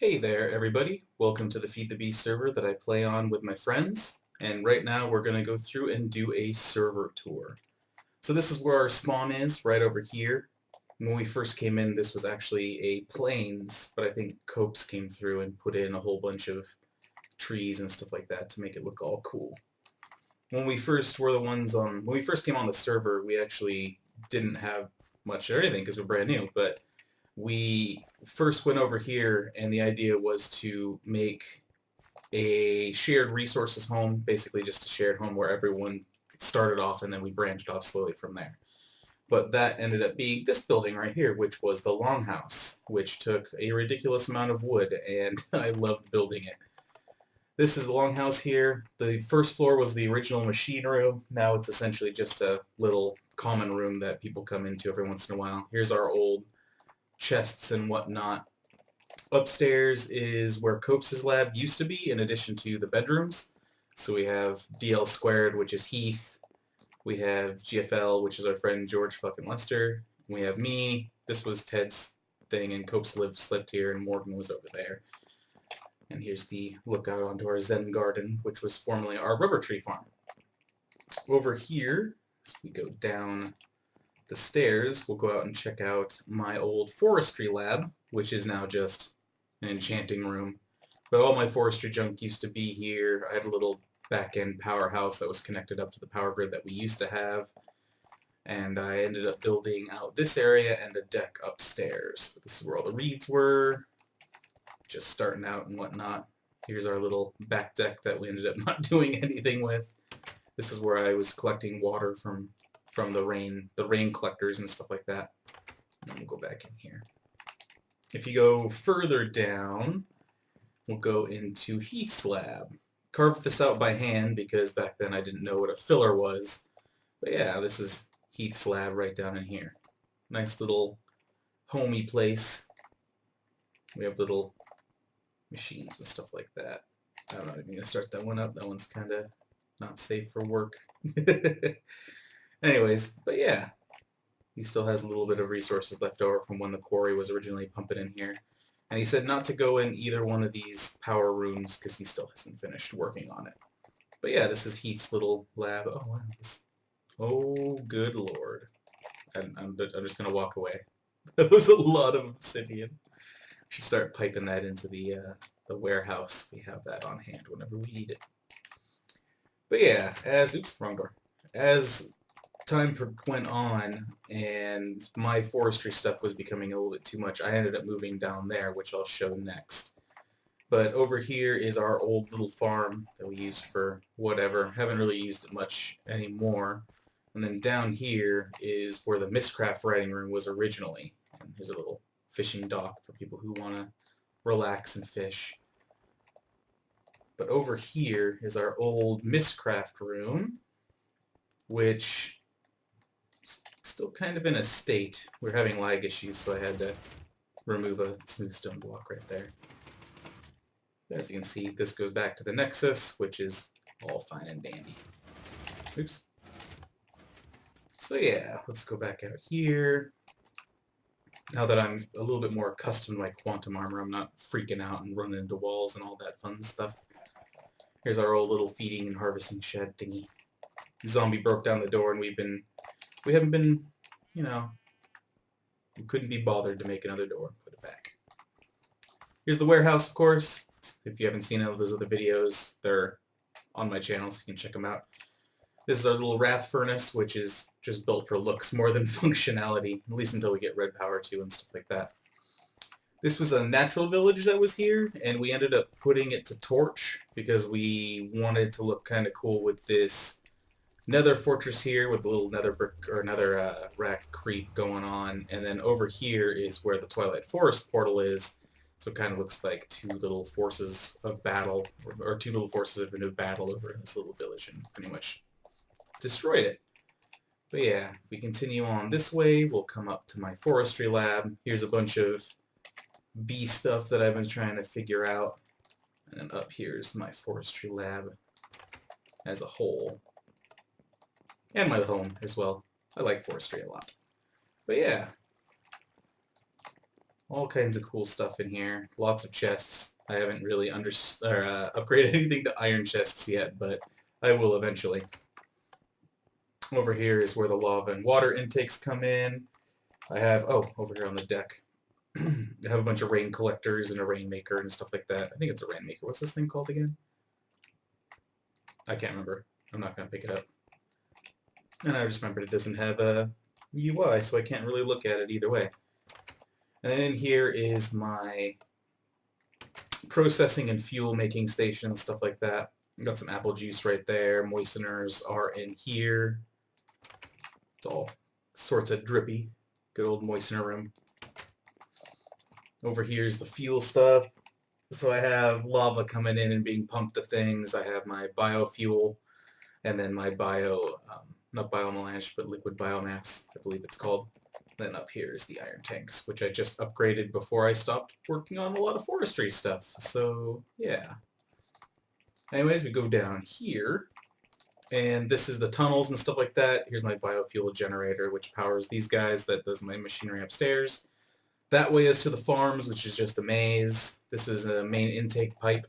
Hey there everybody, welcome to the Feed the Bee server that I play on with my friends, and right now we're going to go through and do a server tour. So this is where our spawn is, right over here. When we first came in this was actually a plains, but I think Copes came through and put in a whole bunch of trees and stuff like that to make it look all cool. When we first came on the server, we actually didn't have much or anything because we're brand new, but we first went over here and the idea was to make a shared resources home, basically just a shared home where everyone started off and then we branched off slowly from there. But that ended up being this building right here, which was the longhouse, which took a ridiculous amount of wood, and I loved building it. This is the longhouse here. The first floor was the original machine room. Now it's essentially just a little common room that people come into every once in a while. Here's our old chests and whatnot. Upstairs is where Copes' lab used to be, in addition to the bedrooms. So we have DL squared, which is Heath. We have GFL, which is our friend George fucking Lester. We have me. This was Ted's thing, and Copes slept here, and Morgan was over there. And here's the lookout onto our Zen garden, which was formerly our rubber tree farm. Over here, as we go down the stairs, we'll go out and check out my old Forestry Lab, which is now just an enchanting room. But all my forestry junk used to be here. I had a little back-end powerhouse that was connected up to the power grid that we used to have. And I ended up building out this area and a deck upstairs. This is where all the reeds were, just starting out and whatnot. Here's our little back deck that we ended up not doing anything with. This is where I was collecting water from the rain collectors and stuff like that. And we'll go back in here. If you go further down, we'll go into Heath's lab. Carved this out by hand because back then I didn't know what a filler was. But yeah, this is Heath's lab right down in here. Nice little homey place. We have little machines and stuff like that. I'm not even going to start that one up. That one's kind of not safe for work. Anyways, but yeah, he still has a little bit of resources left over from when the quarry was originally pumping in here. And he said not to go in either one of these power rooms because he still hasn't finished working on it. But yeah, this is Heath's little lab. Oh, wow. Oh, good lord. I'm just going to walk away. That was a lot of obsidian. Should start piping that into the warehouse. We have that on hand whenever we need it. But yeah, oops, wrong door. As time went on and my forestry stuff was becoming a little bit too much, I ended up moving down there, which I'll show next. But over here is our old little farm that we used for whatever. Haven't really used it much anymore. And then down here is where the Mistcraft writing room was originally. And here's a little fishing dock for people who want to relax and fish. But over here is our old Mistcraft room, which is still kind of in a state. We're having lag issues, so I had to remove a smooth stone block right there. As you can see, this goes back to the Nexus, which is all fine and dandy. Oops. So yeah, let's go back out here. Now that I'm a little bit more accustomed to my quantum armor, I'm not freaking out and running into walls and all that fun stuff. Here's our old little feeding and harvesting shed thingy. Zombie broke down the door and we haven't been, you know, we couldn't be bothered to make another door and put it back. Here's the warehouse, of course. If you haven't seen any of those other videos, they're on my channel, so you can check them out. This is our little wrath furnace, which is just built for looks more than functionality, at least until we get red power too and stuff like that. This was a natural village that was here, and we ended up putting it to torch because we wanted to look kind of cool with this nether fortress here with a little nether brick or nether rack creep going on, and then over here is where the Twilight Forest portal is, so it kind of looks like two little forces of battle, or two little forces have been in battle over this little village and pretty much destroyed it. But yeah, if we continue on this way, we'll come up to my forestry lab. Here's a bunch of bee stuff that I've been trying to figure out. And then up here is my forestry lab as a whole. And my home as well. I like forestry a lot. But yeah. All kinds of cool stuff in here. Lots of chests. I haven't really upgraded anything to iron chests yet, but I will eventually. Over here is where the lava and water intakes come in. I have, over here on the deck, I have a bunch of rain collectors and a rainmaker and stuff like that. I think it's a rainmaker. What's this thing called again? I can't remember. I'm not going to pick it up. And I just remembered it doesn't have a UI, so I can't really look at it either way. And then in here is my processing and fuel making station and stuff like that. I've got some apple juice right there. Moisteners are in here. It's all sorts of drippy. Good old moistener room. Over here is the fuel stuff. So I have lava coming in and being pumped to things. I have my biofuel, and then my not biomelange, but liquid biomass, I believe it's called. Then up here is the iron tanks, which I just upgraded before I stopped working on a lot of forestry stuff. So, yeah. Anyways, we go down here, and this is the tunnels and stuff like that. Here's my biofuel generator, which powers these guys. That does my machinery upstairs. That way is to the farms, which is just a maze. This is a main intake pipe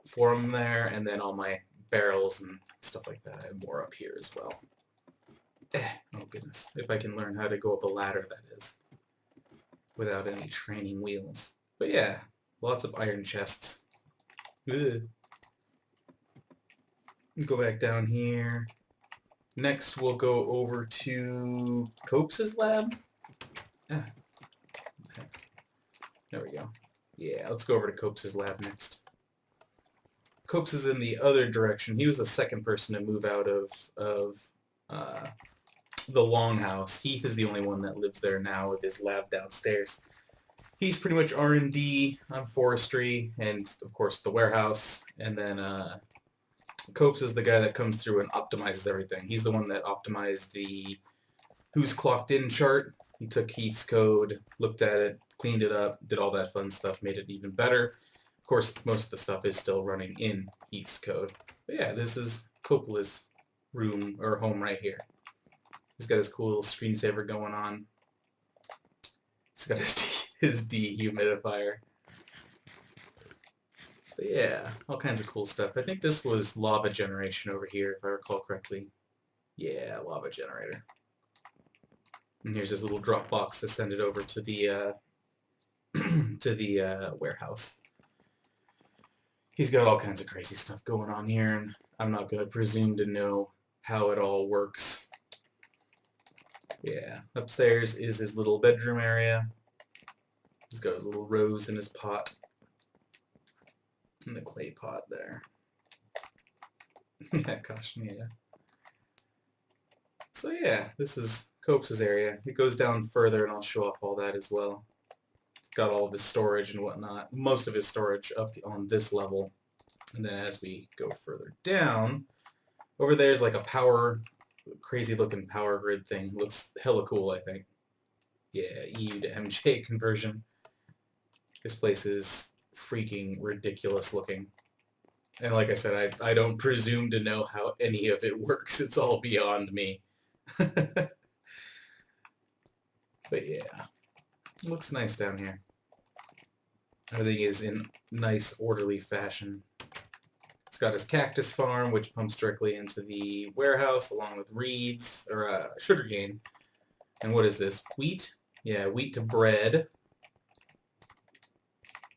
for them there, and then all my barrels and stuff like that. I have more up here as well. Oh goodness, if I can learn how to go up a ladder, that is, without any training wheels. But yeah, lots of iron chests. Ugh. Go back down here. Next, we'll go over to Copes' lab. There we go. Yeah, let's go over to Copes' lab next. Copes is in the other direction. He was the second person to move out of the longhouse. Heath is the only one that lives there now with his lab downstairs. He's pretty much R&D on forestry and, of course, the warehouse. And then Copes is the guy that comes through and optimizes everything. He's the one that optimized the who's clocked in chart. He took Heath's code, looked at it, cleaned it up, did all that fun stuff, made it even better. Of course, most of the stuff is still running in Heath's code. But yeah, this is Copla's room, or home right here. He's got his cool little screensaver going on. He's got his dehumidifier. But yeah, all kinds of cool stuff. I think this was lava generation over here, if I recall correctly. Yeah, lava generator. And here's his little drop box to send it over to the warehouse. He's got all kinds of crazy stuff going on here, and I'm not going to presume to know how it all works. Yeah, upstairs is his little bedroom area. He's got his little rose in his pot. In the clay pot there. Yeah, gosh, yeah. So yeah, this is Copes' area. It goes down further, and I'll show off all that as well. Got all of his storage and whatnot. Most of his storage up on this level. And then as we go further down, over there's like a crazy looking power grid thing. It looks hella cool, I think. Yeah, EU to MJ conversion. This place is freaking ridiculous looking. And like I said, I don't presume to know how any of it works. It's all beyond me. But yeah, it looks nice down here. Everything is in nice, orderly fashion. He's got his cactus farm, which pumps directly into the warehouse, along with reeds, or sugarcane. And what is this? Wheat? Yeah, wheat to bread.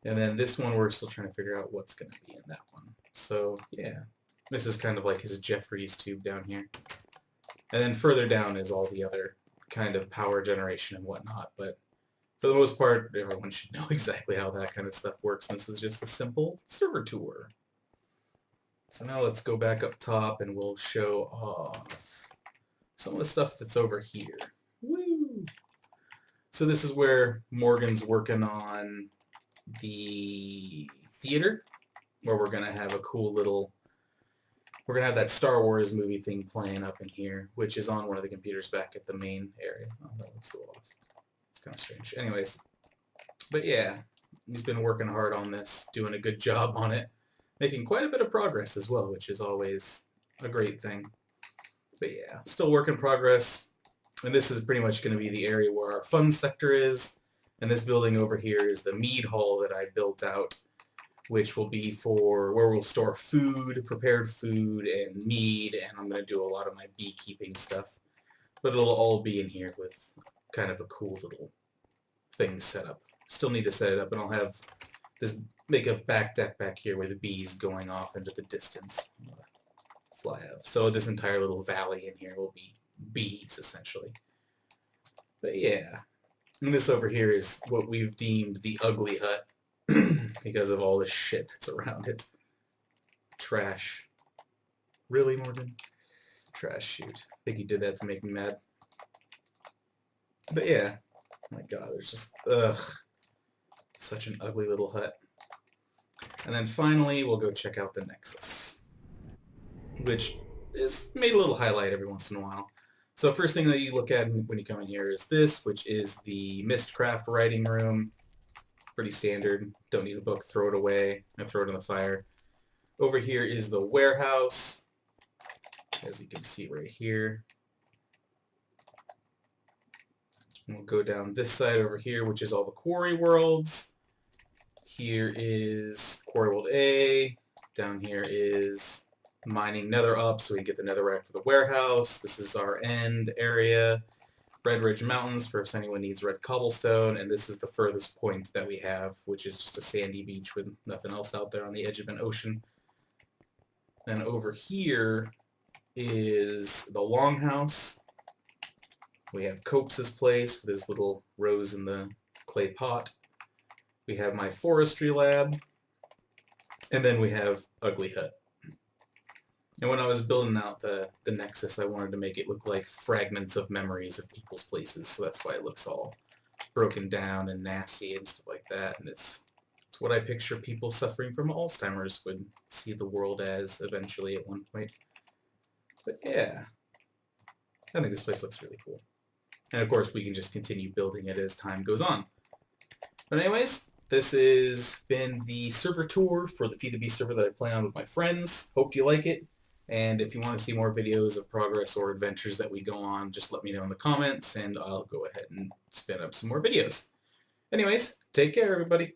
And then this one, we're still trying to figure out what's going to be in that one. So, yeah. This is kind of like his Jeffries tube down here. And then further down is all the other kind of power generation and whatnot. But for the most part, everyone should know exactly how that kind of stuff works. And this is just a simple server tour. So now let's go back up top and we'll show off some of the stuff that's over here. Woo! So this is where Morgan's working on the theater, where we're going to have a cool little... We're going to have that Star Wars movie thing playing up in here, which is on one of the computers back at the main area. Oh, that looks a little off. It's kind of strange. Anyways, but yeah, he's been working hard on this, doing a good job on it, making quite a bit of progress as well, which is always a great thing. But yeah, still work in progress, and this is pretty much going to be the area where our fun sector is, And this building over here is the mead hall that I built out, which will be for where we'll store food, prepared food, and mead, and I'm going to do a lot of my beekeeping stuff. But it'll all be in here with kind of a cool little thing set up. Still need to set it up, and I'll have this, make a back deck back here with bees going off into the distance. Fly up. So this entire little valley in here will be bees, essentially. But yeah. And this over here is what we've deemed the ugly hut because of all the shit that's around it. Trash. Really, Morgan? Trash, shoot. I think you did that to make me mad. But yeah. Oh my god, there's just, ugh. Such an ugly little hut. And then finally, we'll go check out the Nexus, which is made a little highlight every once in a while. So first thing that you look at when you come in here is this, which is the Mistcraft writing room. Pretty standard. Don't need a book, throw it away, and throw it in the fire. Over here is the warehouse, as you can see right here. And we'll go down this side over here, which is all the quarry worlds. Here is Quarry World A. Down here is mining nether up, so we get the netherrack for the warehouse. This is our end area. Red Ridge Mountains for if anyone needs red cobblestone, and this is the furthest point that we have, which is just a sandy beach with nothing else out there on the edge of an ocean. Then over here is the longhouse. We have Copes's place with his little rose in the clay pot. We have my Forestry Lab. And then we have Ugly Hut. And when I was building out the Nexus, I wanted to make it look like fragments of memories of people's places. So that's why it looks all broken down and nasty and stuff like that. And it's what I picture people suffering from Alzheimer's would see the world as eventually at one point. But yeah, I think this place looks really cool. And of course, we can just continue building it as time goes on. But anyways, this has been the server tour for the FTB server that I play on with my friends. Hope you like it. And if you want to see more videos of progress or adventures that we go on, just let me know in the comments, and I'll go ahead and spin up some more videos. Anyways, take care, everybody.